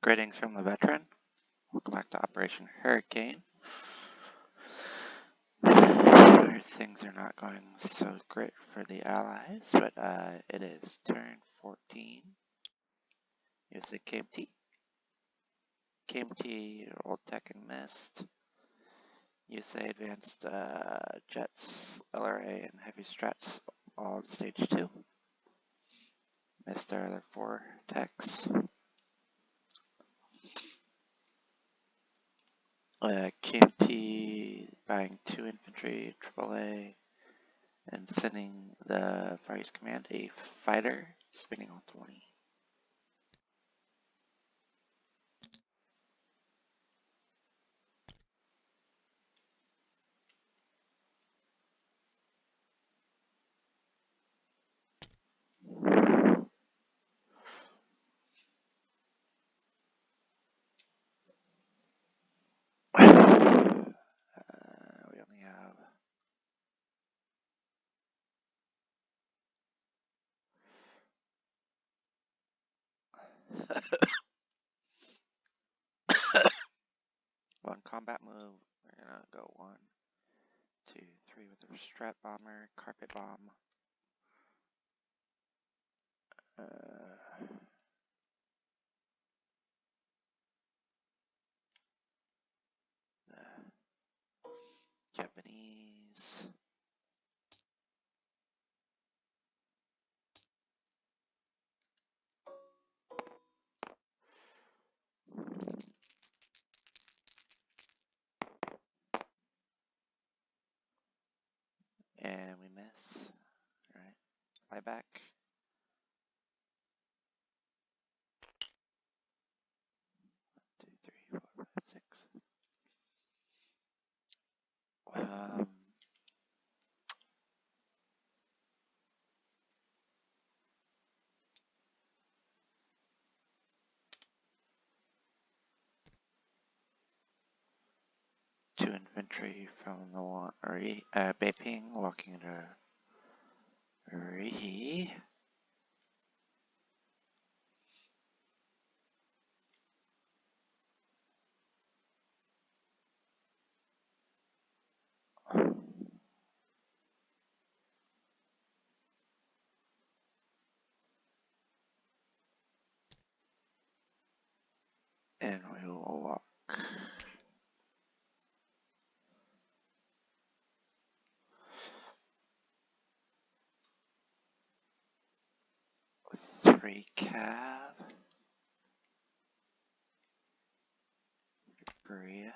Greetings from the veteran. Welcome back to Operation Hurricane. Things are not going so great for the Allies, but it is turn 14. USA-KMT. KMT, Old Tech and Mist. USA Advanced Jets, LRA, and Heavy Strats all in Stage 2. Missed their other 4 techs. KMT buying 2 infantry, AAA, and sending the Far East Command a fighter, spending all 20. We only have one combat move. We're gonna go 1, 2, 3 with a strat bomber, carpet bomb. The Japanese. And we miss. Alright. Fly back. Two, three, four, five, six. Two infantry from the Beiping walking into Ri. And we will walk. Three cav. Korea.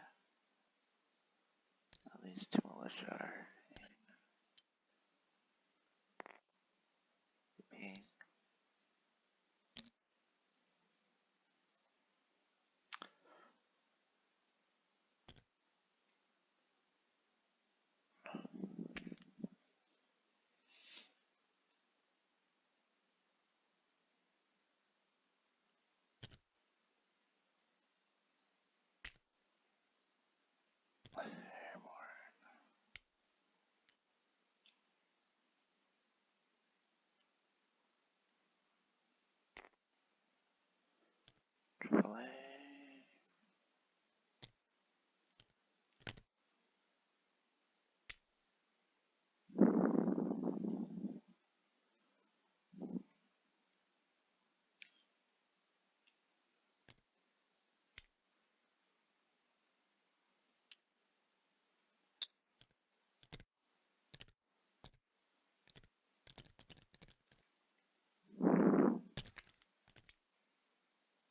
At least 2 militia are ping. AAA.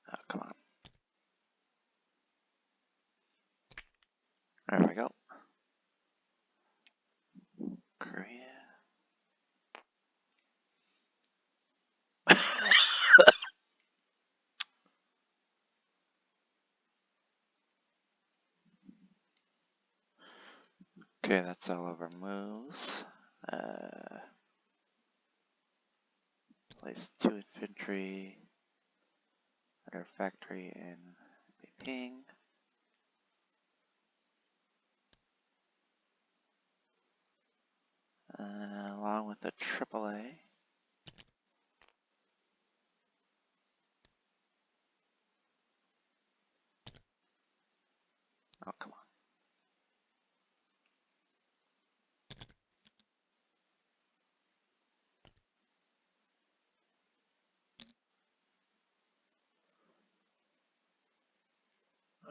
Oh, come on. There we go. Korea. Okay, that's all of our moves. Place 2 infantry at our factory in Beiping. Along with the AAA. Oh, come on.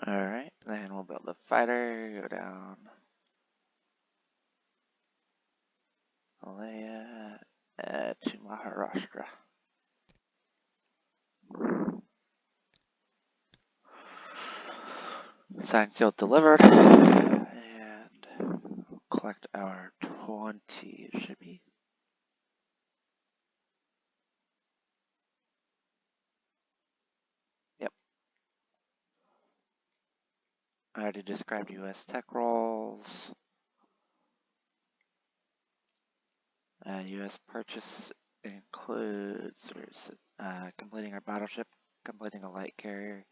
Alright, then we'll build a fighter, go down. Malaya to Maharashtra. Signed, sealed, delivered. And collect our 20, it should be. Yep. I already described US tech roles. US purchase includes completing our battleship, completing a light carrier,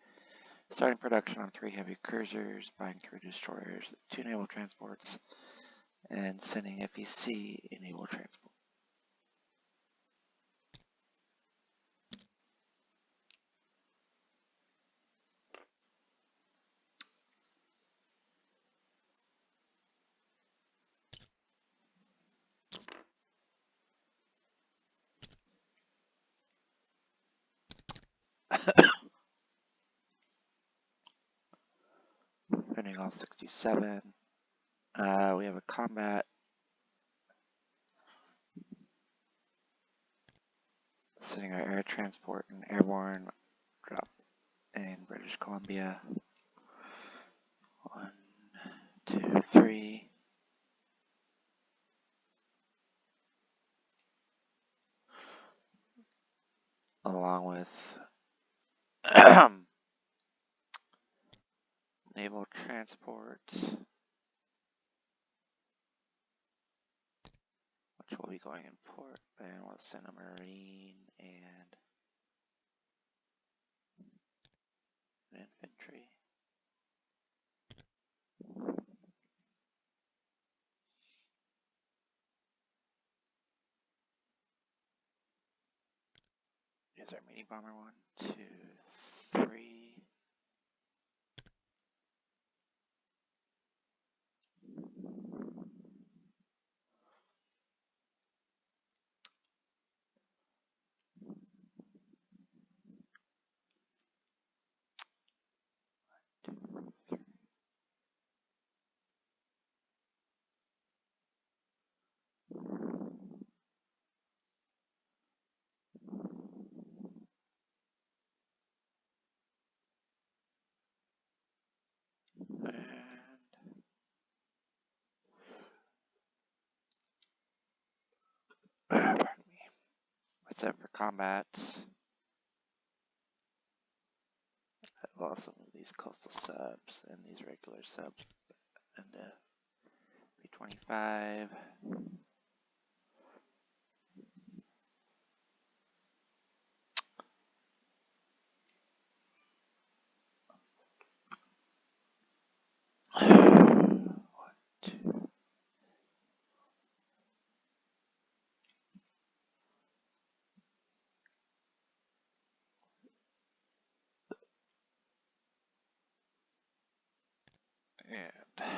starting production on 3 heavy cruisers, buying 3 destroyers, 2 naval transports, and sending FEC a naval transport. Running all 67. We have a combat. Sending our air transport and airborne drop in British Columbia. 1, 2, 3. Along with naval transport, which will be going in port, and we'll send a marine and an infantry. Here's our mini bomber. 1, 2, 3. Pardon me. Let's have for combat. I've also moved these coastal subs and these regular subs and B-25. And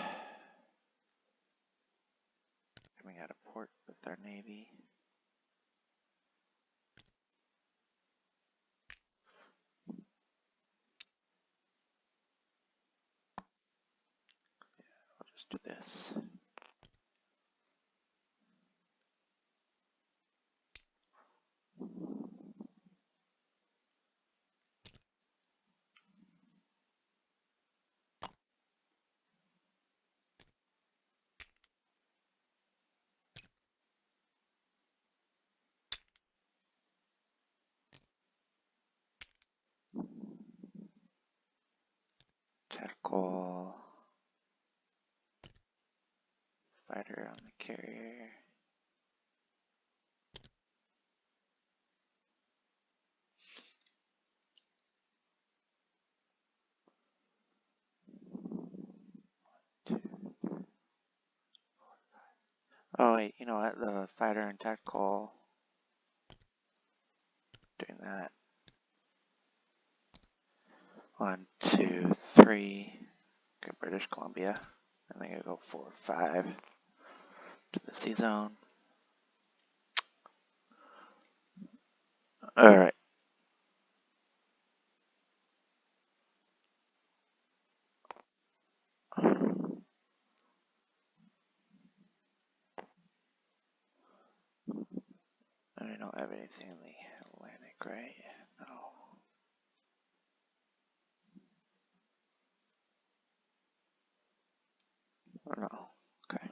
coming out of port with our Navy. I'll just do this. Tactical fighter on the carrier. Oh wait, you know what? The fighter and tactical. Doing that. 1, 2, 3. Grab British Columbia. I think I go 4 or 5 to the C zone. All right. I don't have anything in the Atlantic, right? No. Oh, no. Okay.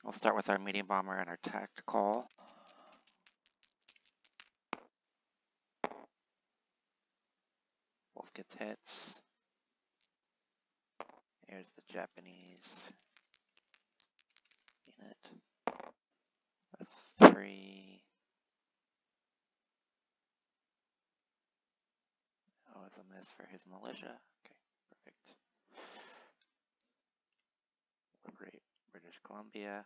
We'll start with our medium bomber and our tactical. Both gets hits. Here's the Japanese unit. A 3. Oh, it's a miss for his militia. Okay, perfect. Liberate British Columbia.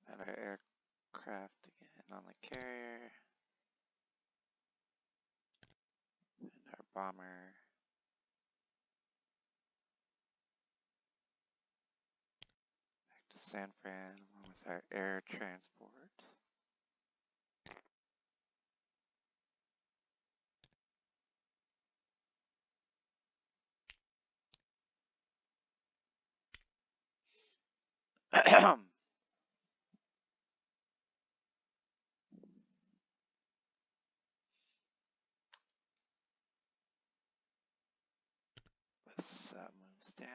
And our aircraft again on the carrier. And our bomber. Back to San Fran along with our air transport. This moves down.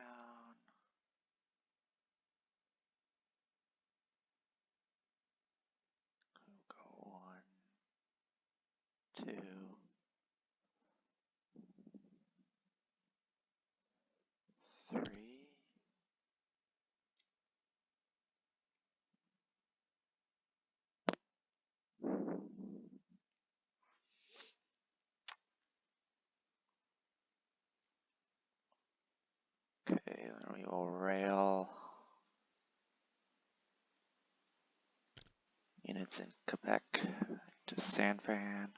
We'll go 1, 2. 3. Okay, then we will rail units in Quebec to San Fran.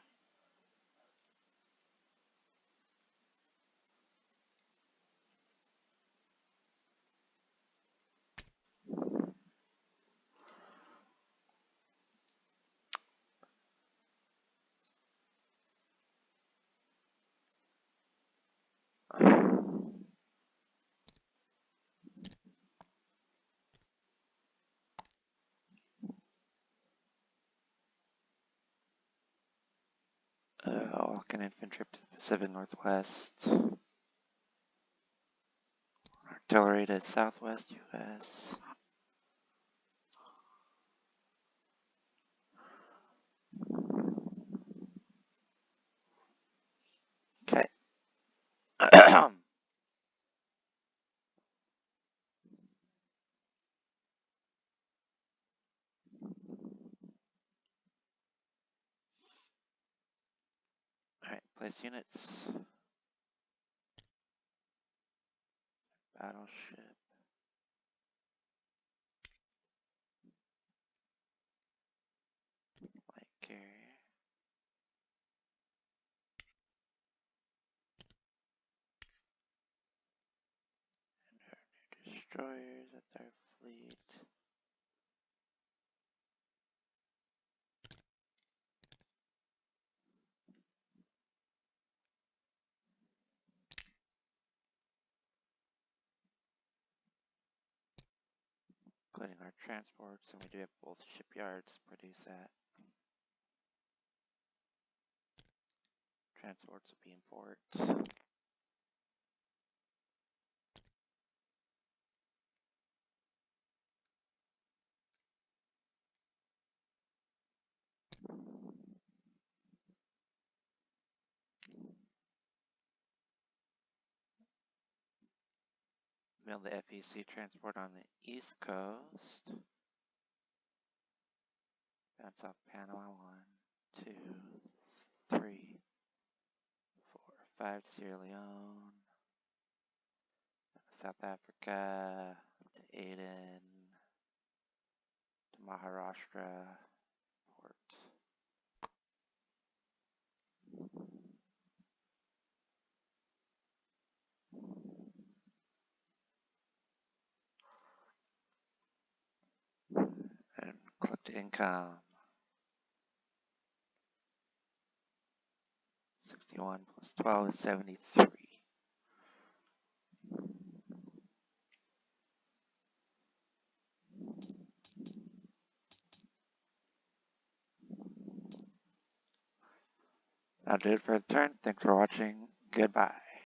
Walking infantry to the Pacific Northwest. Artillery to Southwest US. Okay. Alright, place units. Battleship. Light carrier. And our new destroyers at their fleet. Including our transports, and we do have both shipyards produce that. Transports will be in port. Build the FEC transport on the East Coast. That's off Panama 1, 2, 3, 4, 5 Sierra Leone. South Africa, up to Aden. Maharashtra port. And collect income. 61 plus 12 is 73. That'll do it for the turn. Thanks for watching. Goodbye.